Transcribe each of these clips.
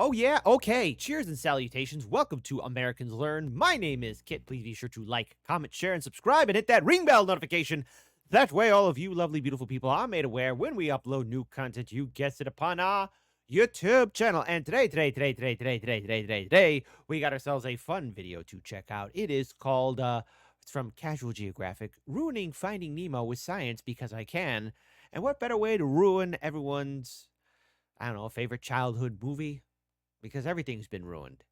Oh, yeah? Okay. Cheers and salutations. Welcome to Americans Learn. My name is Kit. Please be sure to like, comment, share, and subscribe and hit that ring bell notification. That way, all of you lovely, beautiful people are made aware when we upload new content. You guessed it upon our YouTube channel. And today, we got ourselves a fun video to check out. It is called, it's from Casual Geographic, Ruining Finding Nemo with Science Because I Can. And what better way to ruin everyone's, I don't know, favorite childhood movie? Because everything's been ruined.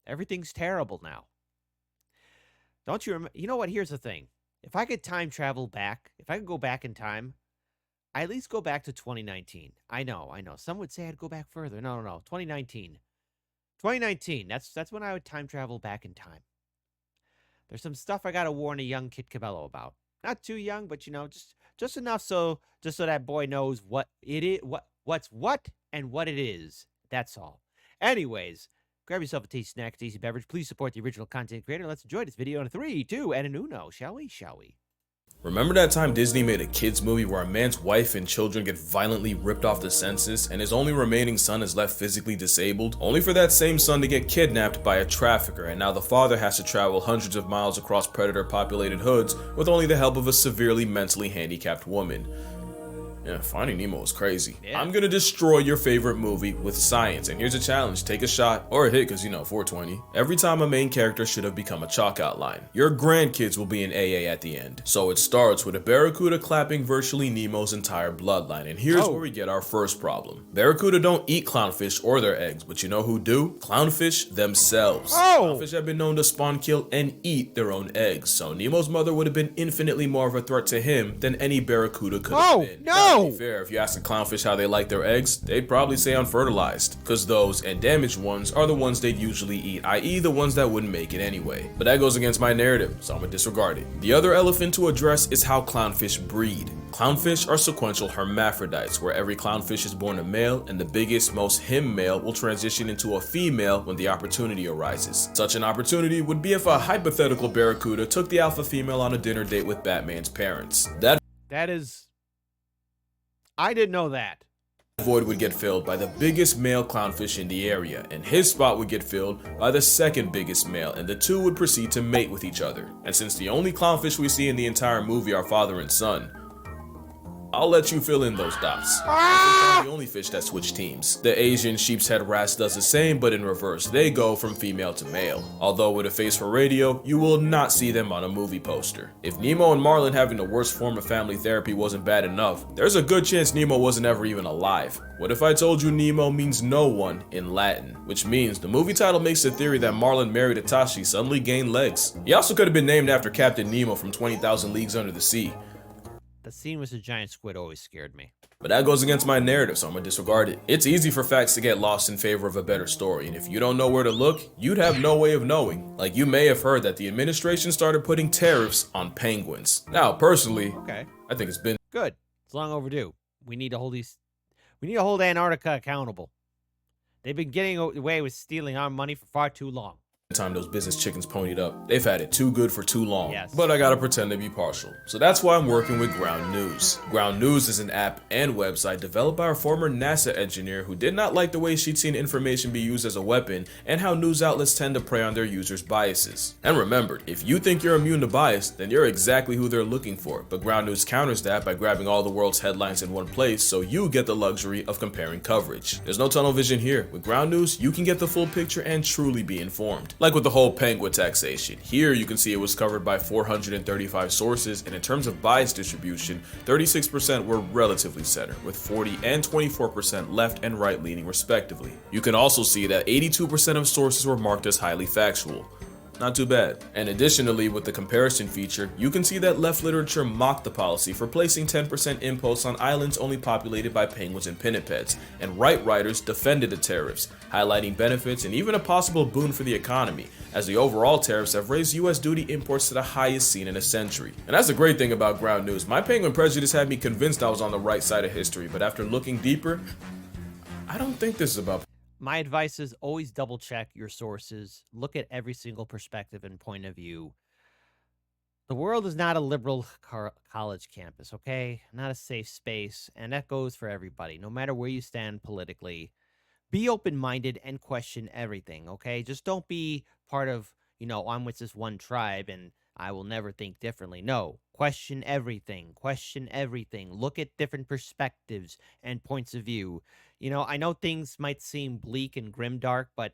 Everything's terrible now. Don't you remember? You know what? Here's the thing. If I could time travel back, if I could go back in time, I at least go back to 2019. I know. Some would say I'd go back further. No. 2019. 2019. That's when I would time travel back in time. There's some stuff I gotta warn a young Kit Cabello about. Not too young, but just enough so that boy knows what it is, what's what and what it is. That's all. Anyways, grab yourself a tasty snack, tasty beverage. Please support the original content creator. Let's enjoy this video in a 3, 2, and an uno. Shall we? Remember that time Disney made a kids movie where a man's wife and children get violently ripped off the census and his only remaining son is left physically disabled, only for that same son to get kidnapped by a trafficker, and now the father has to travel hundreds of miles across predator-populated hoods with only the help of a severely mentally handicapped woman. Yeah, Finding Nemo is crazy. Yeah. I'm gonna destroy your favorite movie with science, and here's a challenge. Take a shot, or a hit, because 420. Every time a main character should have become a chalk outline. Your grandkids will be an AA at the end. So it starts with a barracuda clapping virtually Nemo's entire bloodline, and here's where we get our first problem. Barracuda don't eat clownfish or their eggs, but you know who do? Clownfish themselves. Clownfish have been known to spawn, kill, and eat their own eggs, so Nemo's mother would have been infinitely more of a threat to him than any barracuda could have been. No! To be fair, if you ask the clownfish how they like their eggs, they'd probably say unfertilized, because those and damaged ones are the ones they'd usually eat, i.e. the ones that wouldn't make it anyway. But that goes against my narrative, so I'm gonna disregard it. The other elephant to address is how clownfish breed. Clownfish are sequential hermaphrodites, where every clownfish is born a male, and the biggest, most him male will transition into a female when the opportunity arises. Such an opportunity would be if a hypothetical barracuda took the alpha female on a dinner date with Batman's parents. That is... I didn't know that. Void would get filled by the biggest male clownfish in the area, and his spot would get filled by the second biggest male, and the two would proceed to mate with each other. And since the only clownfish we see in the entire movie are father and son, I'll let you fill in those dots. Clownfish are the only fish that switch teams. The Asian sheepshead wrasse does the same, but in reverse. They go from female to male. Although with a face for radio, you will not see them on a movie poster. If Nemo and Marlin having the worst form of family therapy wasn't bad enough, there's a good chance Nemo wasn't ever even alive. What if I told you Nemo means no one in Latin? Which means the movie title makes the theory that Marlin married Itachi suddenly gained legs. He also could have been named after Captain Nemo from 20,000 Leagues Under the Sea. The scene with the giant squid always scared me. But that goes against my narrative, so I'm gonna disregard it. It's easy for facts to get lost in favor of a better story, and if you don't know where to look, you'd have no way of knowing. Like, you may have heard that the administration started putting tariffs on penguins. Now, personally, I think it's been good. It's long overdue. We need to hold Antarctica accountable. They've been getting away with stealing our money for far too long. Time those business chickens ponied up. They've had it too good for too long. Yes. But I gotta pretend to be partial. So that's why I'm working with Ground News. Ground News is an app and website developed by a former NASA engineer who did not like the way she'd seen information be used as a weapon and how news outlets tend to prey on their users' biases. And remember, if you think you're immune to bias, then you're exactly who they're looking for. But Ground News counters that by grabbing all the world's headlines in one place so you get the luxury of comparing coverage. There's no tunnel vision here. With Ground News, you can get the full picture and truly be informed. Like with the whole penguin taxation. Here you can see it was covered by 435 sources, and in terms of bias distribution, 36% were relatively center, with 40 and 24% left and right leaning respectively. You can also see that 82% of sources were marked as highly factual. Not too bad. And additionally, with the comparison feature, you can see that left literature mocked the policy for placing 10% imposts on islands only populated by penguins and pinnipeds, and right writers defended the tariffs, highlighting benefits and even a possible boon for the economy, as the overall tariffs have raised US duty imports to the highest seen in a century. And that's the great thing about Ground News. My penguin prejudice had me convinced I was on the right side of history, but after looking deeper, I don't think this is about... My advice is always double check your sources. Look at every single perspective and point of view. The world is not a liberal college campus, okay? Not a safe space, and that goes for everybody, no matter where you stand politically. Be open-minded and question everything, okay? Just don't be part of, I'm with this one tribe and I will never think differently. No, question everything. Question everything. Look at different perspectives and points of view. I know things might seem bleak and grimdark, but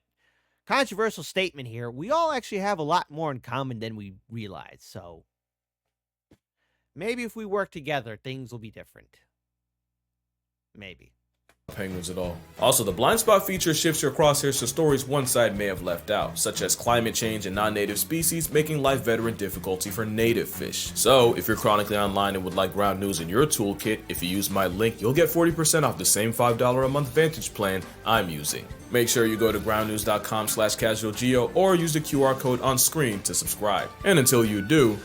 controversial statement here. We all actually have a lot more in common than we realize. So maybe if we work together, things will be different. Maybe. Penguins at all. Also, the blind spot feature shifts your crosshairs to stories one side may have left out, such as climate change and non-native species making life veteran difficulty for native fish. So, if you're chronically online and would like ground news in your toolkit, if you use my link, you'll get 40% off the same $5 a month Vantage plan I'm using. Make sure you go to groundnews.com/casualgeo or use the QR code on screen to subscribe. And until you do,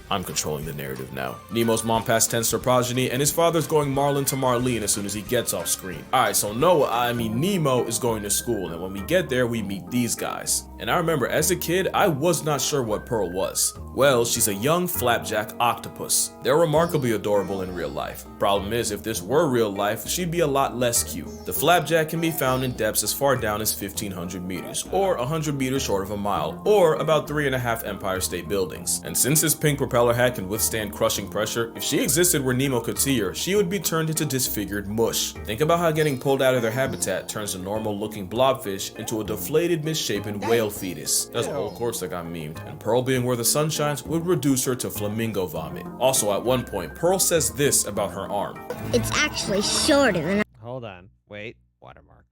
I'm controlling the narrative now. Nemo's mom passed tense to progeny, and his father's going Marlin to Marlene as soon as he gets off screen. Alright, so Nemo is going to school, and when we get there, we meet these guys. And I remember, as a kid, I was not sure what Pearl was. Well, she's a young flapjack octopus. They're remarkably adorable in real life. Problem is, if this were real life, she'd be a lot less cute. The flapjack can be found in depths as far down as 1,500 meters, or 100 meters short of a mile, or about 3.5 Empire State Buildings. And since his pink propeller hat can withstand crushing pressure, if she existed where Nemo could see her, she would be turned into disfigured mush. Think about how getting pulled out of their habitat turns a normal-looking blobfish into a deflated, misshapen whale fetus. That's a whole course that got memed. And Pearl being where the sun shines would reduce her to flamingo vomit. Also, at one point, Pearl says this about her arm. It's actually shorter than Hold on. Wait. Watermark.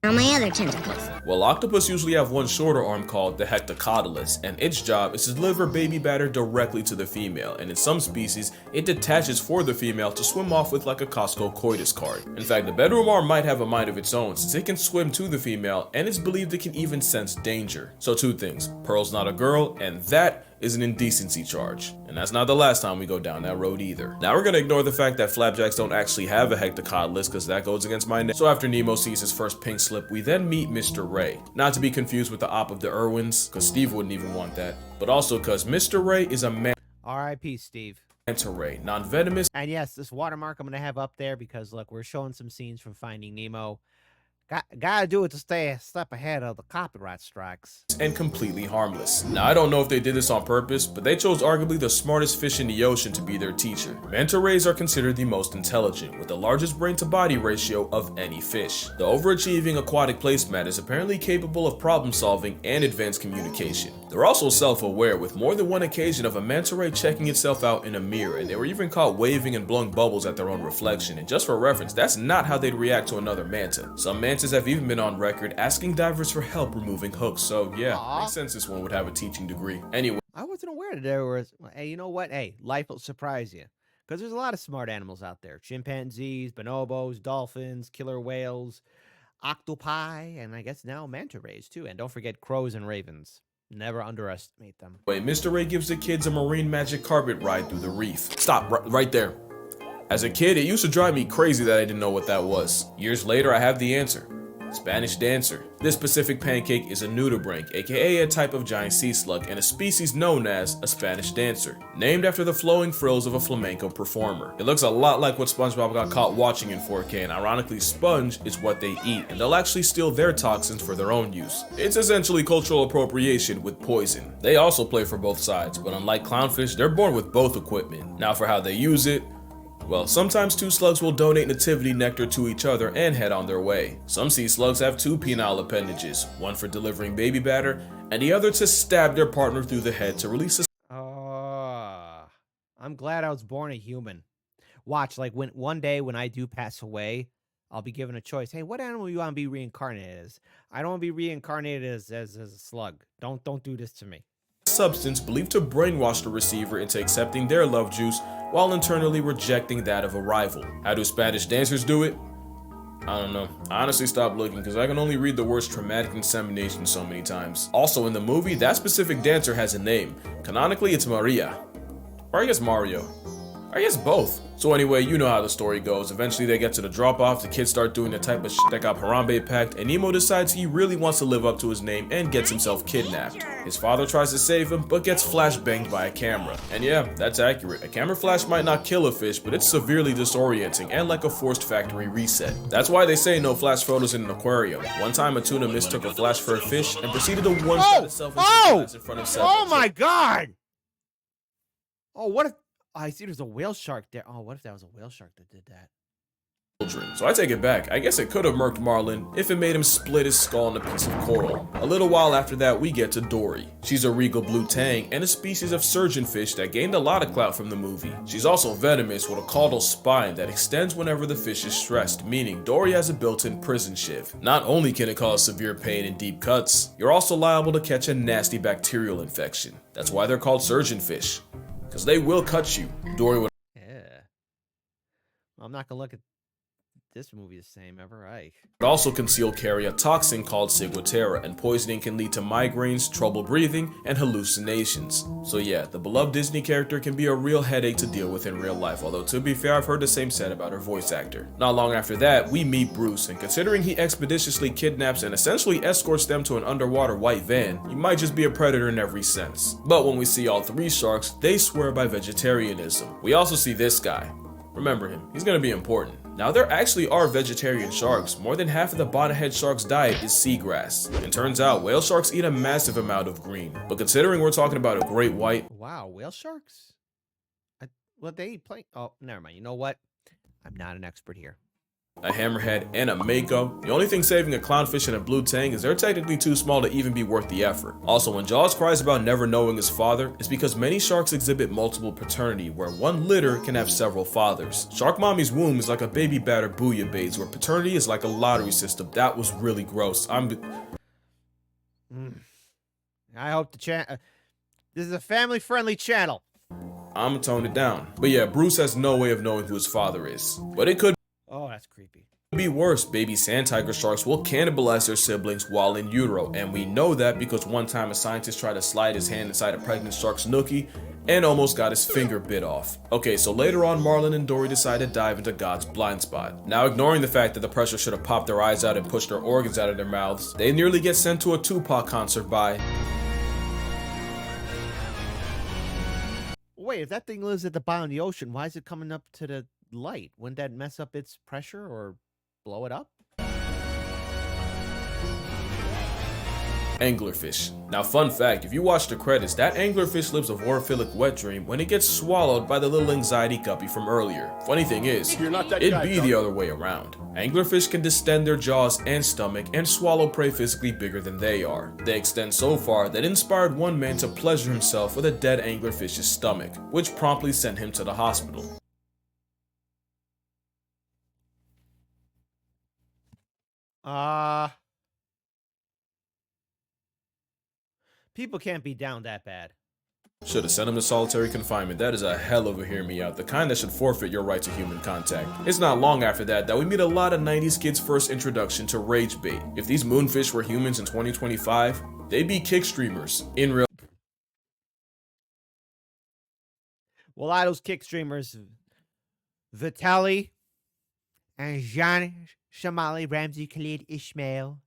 all my other tentacles. Well, octopus usually have one shorter arm called the hectocotylus, and its job is to deliver baby batter directly to the female, and in some species, it detaches for the female to swim off with like a Costco coitus card. In fact, the bedroom arm might have a mind of its own, since it can swim to the female, and it's believed it can even sense danger. So two things, Pearl's not a girl, and that is an indecency charge. And that's not the last time we go down that road either. Now we're gonna ignore the fact that flapjacks don't actually have a hectocotylus because that goes against my name. So after Nemo sees his first pink slip, we then meet Mr. Ray. Not to be confused with the op of the Irwins, because Steve wouldn't even want that, but also because Mr. Ray is a R.I.P. Steve. manta ray, non-venomous And yes, this watermark I'm going to have up there because, look, we're showing some scenes from Finding Nemo. Gotta do it to stay a step ahead of the copyright strikes. and completely harmless. Now I don't know if they did this on purpose, but they chose arguably the smartest fish in the ocean to be their teacher. Manta rays are considered the most intelligent, with the largest brain to body ratio of any fish. The overachieving aquatic placemat is apparently capable of problem solving and advanced communication. They're also self-aware, with more than one occasion of a manta ray checking itself out in a mirror, and they were even caught waving and blowing bubbles at their own reflection. And just for reference, that's not how they'd react to another manta. Some mantas have even been on record asking divers for help removing hooks, so yeah, makes sense this one would have a teaching degree. Anyway, I wasn't aware that there was. Hey, you know what? Hey, life will surprise you. Because there's a lot of smart animals out there: chimpanzees, bonobos, dolphins, killer whales, octopi, and I guess now manta rays too. And don't forget crows and ravens. Never underestimate them. Mr. Ray gives the kids a marine magic carpet ride through the reef. Stop, right there. As a kid, it used to drive me crazy that I didn't know what that was. Years later, I have the answer. Spanish dancer. This Pacific pancake is a nudibranch, aka a type of giant sea slug, and a species known as a Spanish dancer, named after the flowing frills of a flamenco performer. It looks a lot like what SpongeBob got caught watching in 4K, and ironically, sponge is what they eat, and they'll actually steal their toxins for their own use. It's essentially cultural appropriation with poison. They also play for both sides, but unlike clownfish, they're born with both equipment. Now for how they use it, well, sometimes two slugs will donate nativity nectar to each other and head on their way. Some sea slugs have two penile appendages, one for delivering baby batter, and the other to stab their partner through the head to release a I'm glad I was born a human. Watch, like one day when I do pass away, I'll be given a choice. Hey, what animal you want to be reincarnated as? I don't want to be reincarnated as a slug. Don't do this to me. substance believed to brainwash the receiver into accepting their love juice while internally rejecting that of a rival. How do Spanish dancers do it? I don't know. I honestly stopped looking because I can only read the words traumatic insemination so many times. Also in the movie, that specific dancer has a name. Canonically, it's Maria. Or I guess Mario. I guess both. So anyway, you know how the story goes. Eventually they get to the drop-off, the kids start doing the type of shit that got Harambe packed, and Nemo decides he really wants to live up to his name and gets himself kidnapped. His father tries to save him, but gets flashbanged by a camera. And yeah, that's accurate. A camera flash might not kill a fish, but it's severely disorienting and like a forced factory reset. That's why they say no flash photos in an aquarium. One time a tuna mistook a flash for a fish and proceeded to one-shot itself into the glass in front of several. Oh my god! Oh, what if... I see there's a whale shark there. Oh, what if that was a whale shark that did that? So I take it back. I guess it could have murked Marlin if it made him split his skull in a piece of coral. A little while after that, we get to Dory. She's a regal blue tang and a species of surgeonfish that gained a lot of clout from the movie. She's also venomous with a caudal spine that extends whenever the fish is stressed, meaning Dory has a built-in prison shiv. Not only can it cause severe pain and deep cuts, you're also liable to catch a nasty bacterial infection. That's why they're called surgeonfish, because they will cut you. Dory would... Yeah. Well, I'm not gonna look at this movie the same ever, right? Also conceal carry a toxin called ciguatera, and poisoning can lead to migraines, trouble breathing, and hallucinations. So yeah, the beloved Disney character can be a real headache to deal with in real life, although to be fair, I've heard the same said about her voice actor. Not long after that, we meet Bruce, and considering he expeditiously kidnaps and essentially escorts them to an underwater white van, he might just be a predator in every sense. But when we see all three sharks, they swear by vegetarianism. We also see this guy. Remember him, he's gonna be important. Now there actually are vegetarian sharks. More than half of the bonnethead shark's diet is seagrass. And turns out whale sharks eat a massive amount of green. But considering we're talking about a great white... Wow, whale sharks? Well, they eat plankton. Oh, never mind. You know what? I'm not an expert here. a hammerhead, and a mako. The only thing saving a clownfish and a blue tang is they're technically too small to even be worth the effort. Also, when Jaws cries about never knowing his father, it's because many sharks exhibit multiple paternity, where one litter can have several fathers. Shark Mommy's womb is like a baby batter bouillabaisse, where paternity is like a lottery system. That was really gross. I hope the this is a family-friendly channel. I'm gonna tone it down. But yeah, Bruce has no way of knowing who his father is. But it could Oh, that's creepy. be worse. Baby sand tiger sharks will cannibalize their siblings while in utero, and we know that because one time a scientist tried to slide his hand inside a pregnant shark's nookie and almost got his finger bit off. Okay, so later on, Marlin and Dory decide to dive into God's blind spot. Now, ignoring the fact that the pressure should have popped their eyes out and pushed their organs out of their mouths, they nearly get sent to a Tupac concert by... Wait, if that thing lives at the bottom of the ocean, why is it coming up to the light? Wouldn't that mess up its pressure or blow it up? Anglerfish. Now, fun fact, if you watch the credits, that anglerfish lives a vorophilic wet dream when it gets swallowed by the little anxiety guppy from earlier. Funny thing is, it'd be the other way around. Anglerfish can distend their jaws and stomach and swallow prey physically bigger than they are. They extend so far that it inspired one man to pleasure himself with a dead anglerfish's stomach, which promptly sent him to the hospital. People can't be down that bad. Should have sent him to solitary confinement. That is a hell of a hear me out, the kind that should forfeit your right to human contact. It's not long after that we meet a lot of 90s kids' first introduction to rage bait. If these moonfish were humans in 2025, they'd be kick streamers in real. Well, a lot of those kick streamers, Vitaly and Jean Shamali, Ramsey, Khalid, Ishmael,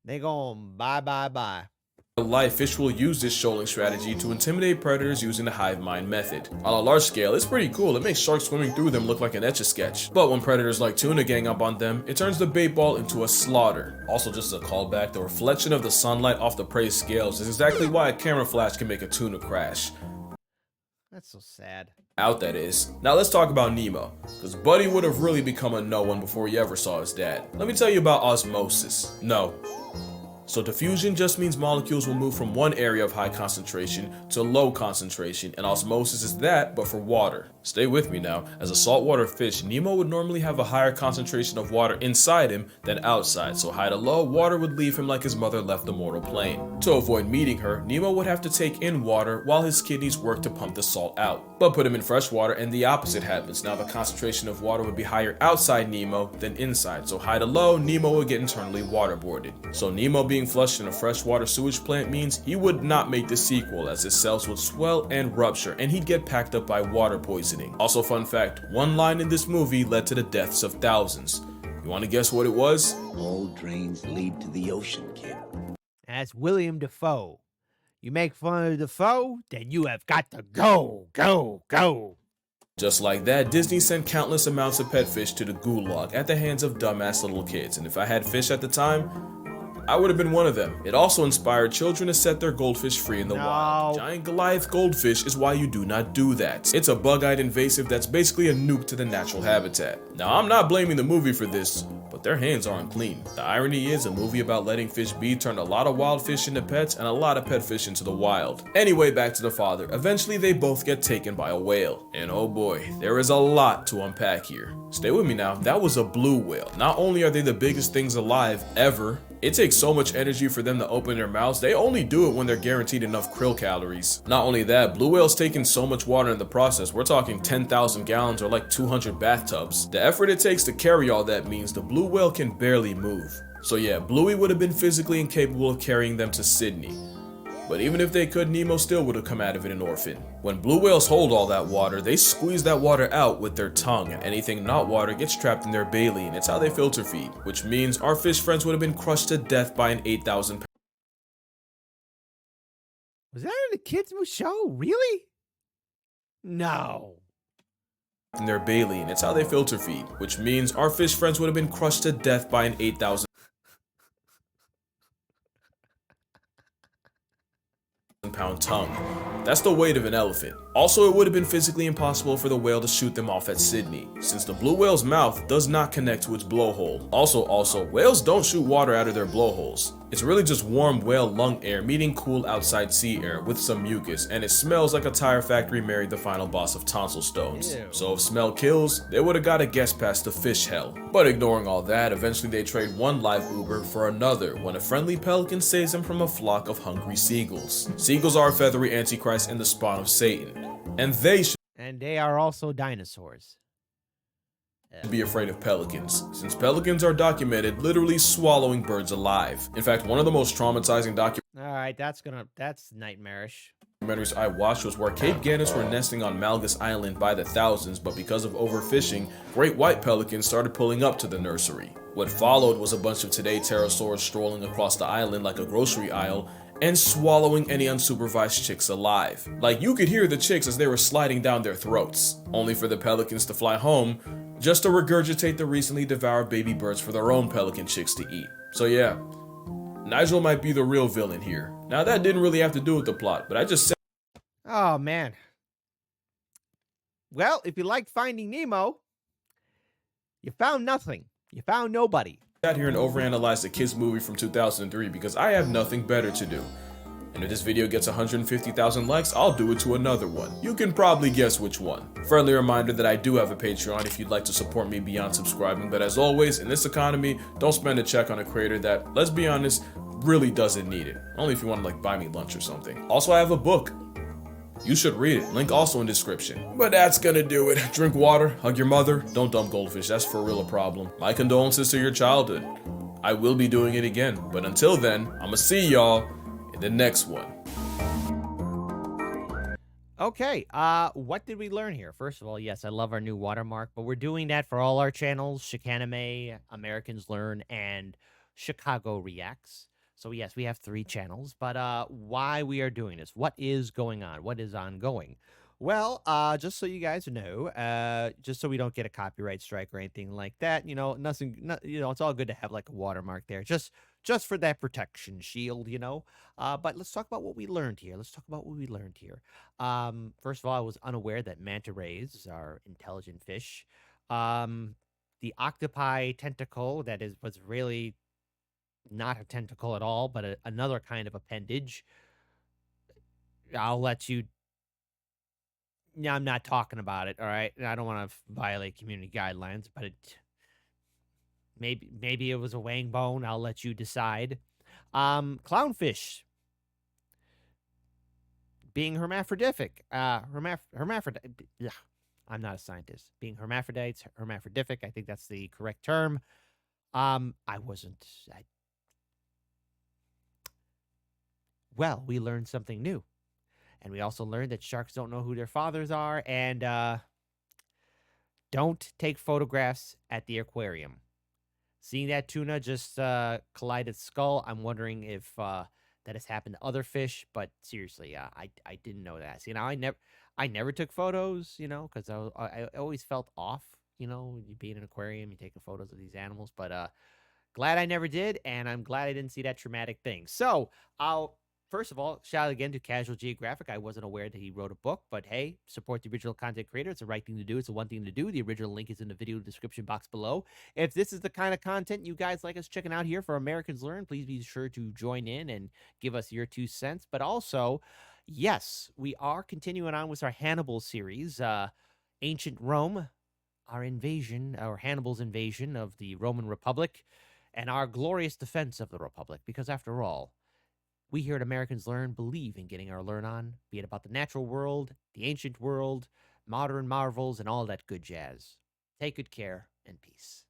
they going bye. Life, fish will use this shoaling strategy to intimidate predators using the hive mind method. On a large scale, it's pretty cool. It makes sharks swimming through them look like an etch-a-sketch. But when predators like tuna gang up on them, it turns the bait ball into a slaughter. Also, just a callback, the reflection of the sunlight off the prey's scales is exactly why a camera flash can make a tuna crash. That's so sad. Out, that is. Now let's talk about Nemo, because Buddy would have really become a no one before he ever saw his dad. Let me tell you about osmosis. No. So diffusion just means molecules will move from one area of high concentration to low concentration, and osmosis is that, but for water. Stay with me now. As a saltwater fish, Nemo would normally have a higher concentration of water inside him than outside, so high to low, water would leave him like his mother left the mortal plane. To avoid meeting her, Nemo would have to take in water while his kidneys work to pump the salt out. But put him in fresh water and the opposite happens. Now the concentration of water would be higher outside Nemo than inside, so high to low, Nemo would get internally waterboarded. So Nemo being being flushed in a freshwater sewage plant means he would not make the sequel, as his cells would swell and rupture and he'd get packed up by water poisoning. Also, fun fact, one line in this movie led to the deaths of thousands. You want to guess what it was? All drains lead to the ocean, kid. That's William Dafoe. You make fun of Dafoe, then you have got to go, go, go. Just like that, Disney sent countless amounts of pet fish to the gulag at the hands of dumbass little kids, and if I had fish at the time, I would have been one of them. It also inspired children to set their goldfish free in the wild. Giant Goliath goldfish is why you do not do that. It's a bug-eyed invasive that's basically a nuke to the natural habitat. Now, I'm not blaming the movie for this, but their hands aren't clean. The irony is, a movie about letting fish be turned a lot of wild fish into pets and a lot of pet fish into the wild. Anyway, back to the father. Eventually, they both get taken by a whale. And oh boy, there is a lot to unpack here. Stay with me now, that was a blue whale. Not only are they the biggest things alive ever, it takes so much energy for them to open their mouths, they only do it when they're guaranteed enough krill calories. Not only that, blue whales take in so much water in the process, we're talking 10,000 gallons or like 200 bathtubs. The effort it takes to carry all that means the blue whale can barely move. So yeah, Bluey would have been physically incapable of carrying them to Sydney. But even if they could, Nemo still would have come out of it an orphan. When blue whales hold all that water, they squeeze that water out with their tongue, and anything not water gets trapped in their baleen. It's how they filter feed, which means our fish friends would have been crushed to death by an 8,000 pound. Was that in a kids' show? Really? No. In their baleen. It's how they filter feed, which means our fish friends would have been crushed to death by an 8,000 pound tongue. That's the weight of an elephant. Also, it would have been physically impossible for the whale to shoot them off at Sydney, since the blue whale's mouth does not connect to its blowhole. Also, whales don't shoot water out of their blowholes. It's really just warm whale lung air meeting cool outside sea air with some mucus, and it smells like a tire factory married the final boss of tonsil stones. Ew. So if smell kills, they would have got a guest pass to fish hell. But ignoring all that, eventually they trade one live Uber for another when a friendly pelican saves them from a flock of hungry seagulls. Seagulls are a feathery antichrist and the spawn of Satan, and they should And they are also dinosaurs. be afraid of pelicans, since pelicans are documented literally swallowing birds alive. In fact, one of the most traumatizing Alright, that's nightmarish. documentaries I watched was where Cape gannets were nesting on Malgus Island by the thousands, but because of overfishing, great white pelicans started pulling up to the nursery. What followed was a bunch of today pterosaurs strolling across the island like a grocery aisle and swallowing any unsupervised chicks alive. Like, you could hear the chicks as they were sliding down their throats, only for the pelicans to fly home just to regurgitate the recently devoured baby birds for their own pelican chicks to eat. So yeah, Nigel might be the real villain here. Now, that didn't really have to do with the plot, but I just said Oh, man. Well, if you liked Finding Nemo, you found nothing. You found nobody. sat here and overanalyzed a kids movie from 2003 because I have nothing better to do. And if this video gets 150,000 likes, I'll do it to another one. You can probably guess which one. Friendly reminder that I do have a Patreon if you'd like to support me beyond subscribing, but as always, in this economy, don't spend a check on a creator that, let's be honest, really doesn't need it. Only if you want to like buy me lunch or something. Also, I have a book. You should read it. Link also in description. But that's gonna do it. Drink water, hug your mother, don't dump goldfish, that's for real a problem. My condolences to your childhood. I will be doing it again, but until then, I'ma see y'all in the next one. Okay, what did we learn here? First of all, yes, I love our new watermark, but we're doing that for all our channels, Chicanime, Americans Learn, and Chicago Reacts. So yes, we have 3 channels, but why we are doing this? What is going on? What is ongoing? Well, just so you guys know, just so we don't get a copyright strike or anything like that, nothing, it's all good to have like a watermark there, just for that protection shield, But let's talk about what we learned here. First of all, I was unaware that manta rays are intelligent fish. The octopi tentacle was really not a tentacle at all, but another kind of appendage. I'll let you. Yeah, I'm not talking about it. All right, I don't want to violate community guidelines, but maybe it was a wang bone. I'll let you decide. Clownfish being hermaphroditic. Hermaphrodite. Yeah, I'm not a scientist. Being hermaphrodites, hermaphroditic. I think that's the correct term. I wasn't. Well, we learned something new. And we also learned that sharks don't know who their fathers are and don't take photographs at the aquarium. Seeing that tuna just collide its skull, I'm wondering if that has happened to other fish. But seriously, I didn't know that. See, now I never took photos, because I always felt off. You be in an aquarium, you taking photos of these animals. But glad I never did, and I'm glad I didn't see that traumatic thing. So I'll first of all shout out again to Casual Geographic. I wasn't aware that he wrote a book, but hey, support the original content creator. It's the right thing to do. It's the one thing to do. The original link is in the video description box below. If this is the kind of content you guys like us checking out here for Americans Learn, please be sure to join in and give us your 2 cents. But also, yes, we are continuing on with our Hannibal series, Ancient Rome, our invasion, or Hannibal's invasion of the Roman Republic, and our glorious defense of the Republic. Because after all, we here at Americans Learn believe in getting our learn on, be it about the natural world, the ancient world, modern marvels, and all that good jazz. Take good care and peace.